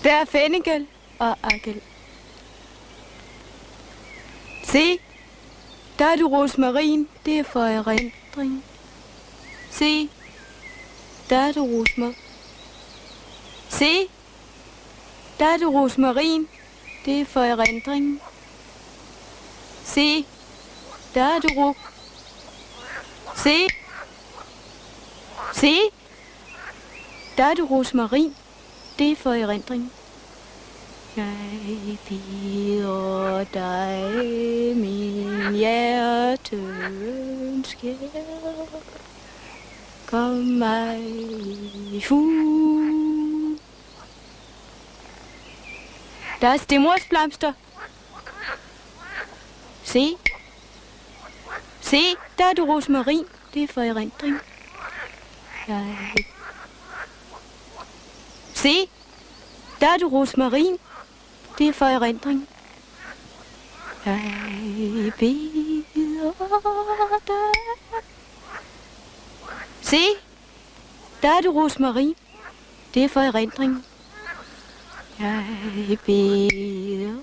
Der er fennikel og agel. Se, der er du rosmarin, det er for erindring. Se, der er du rosmarin. Se, der er du rosmarin, det er for erindring. Se, der er du ro. Se, se, der er du rosmarin, det er for erindring. Jeg bider dig min hjerteønske. Kom mig i hu. Der er stemmersblomster. Se. Se, der er du rosmarin. Det er for erindring. Se, der er du rosmarin. Det er for erindring. Jeg beder dig. Se, der er du rosmarin. Det er for erindring. Jeg beder.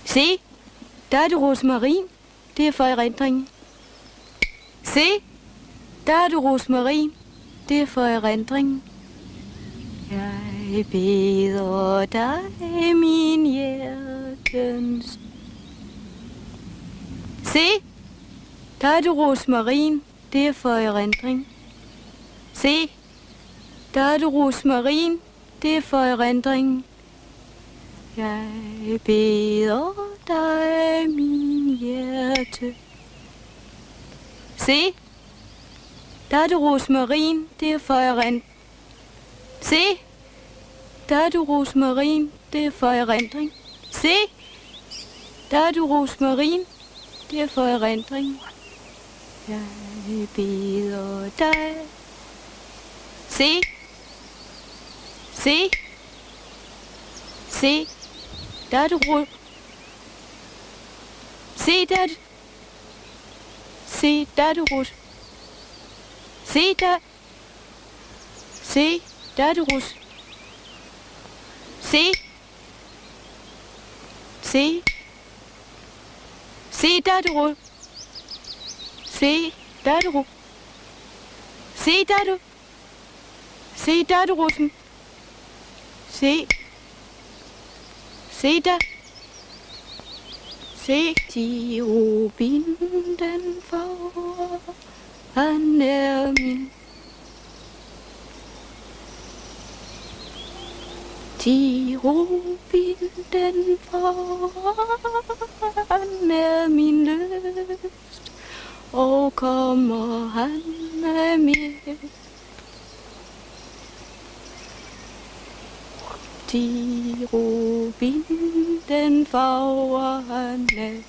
Se, der er du rosmarin. Det er for erindring. Se, der er du rosmarin. Det er for erindring. Jeg beder dig min hjertens. Se, der er du rosmarin. Det er for erindring. Se, der er du rosmarin. Det er for erindring. Jeg beder dig min hjerte. Se, der er du rosmarin. Det er for erindring. Se, der er du rosmarin. Det er for erindring. Se, der er du rosmarin. Det er for erindring. Jeg beder dig. Se, se, se, der er du ro. Se, der er du. Se, der er du ros. Se, der. Se, der er du ros. Se. Se. Se, der er du ro. Se, der er du ro. Se, der er du. Se, der er du rosen. Se. Se der. Se, de rubin den for, han er min. De rubin den for, han er min lyst, og kommer han med. De rubin den farver han er.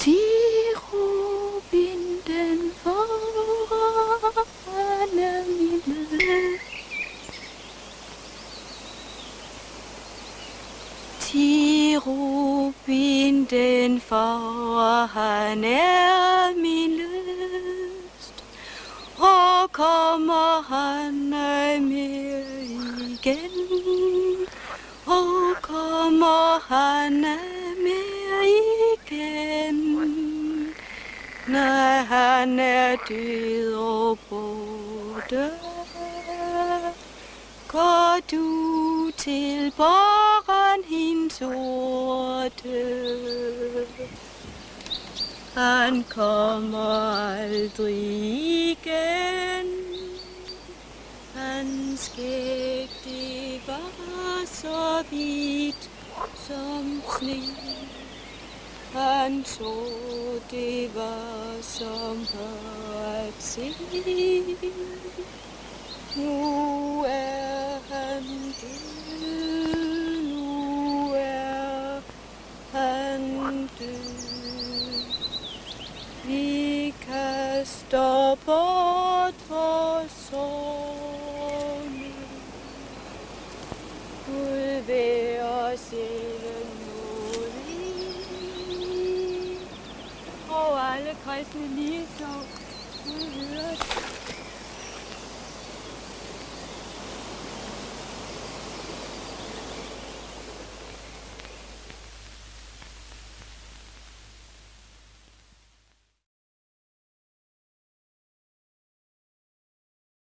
De rubin den farver han er min. De rubin den farver han er min lyst, og kommer han med igen, og kommer han med igen, når han er død og borte. Går du til borgen hin sorte, han kommer aldrig igen. Hans skæg, det var så hvidt som sne. Han så, det var som at se. Nu er han død, nu er han død. Vi kaster bort for sorgen. Gud være sjælen nådig, og alle kristne lige så. Gud hører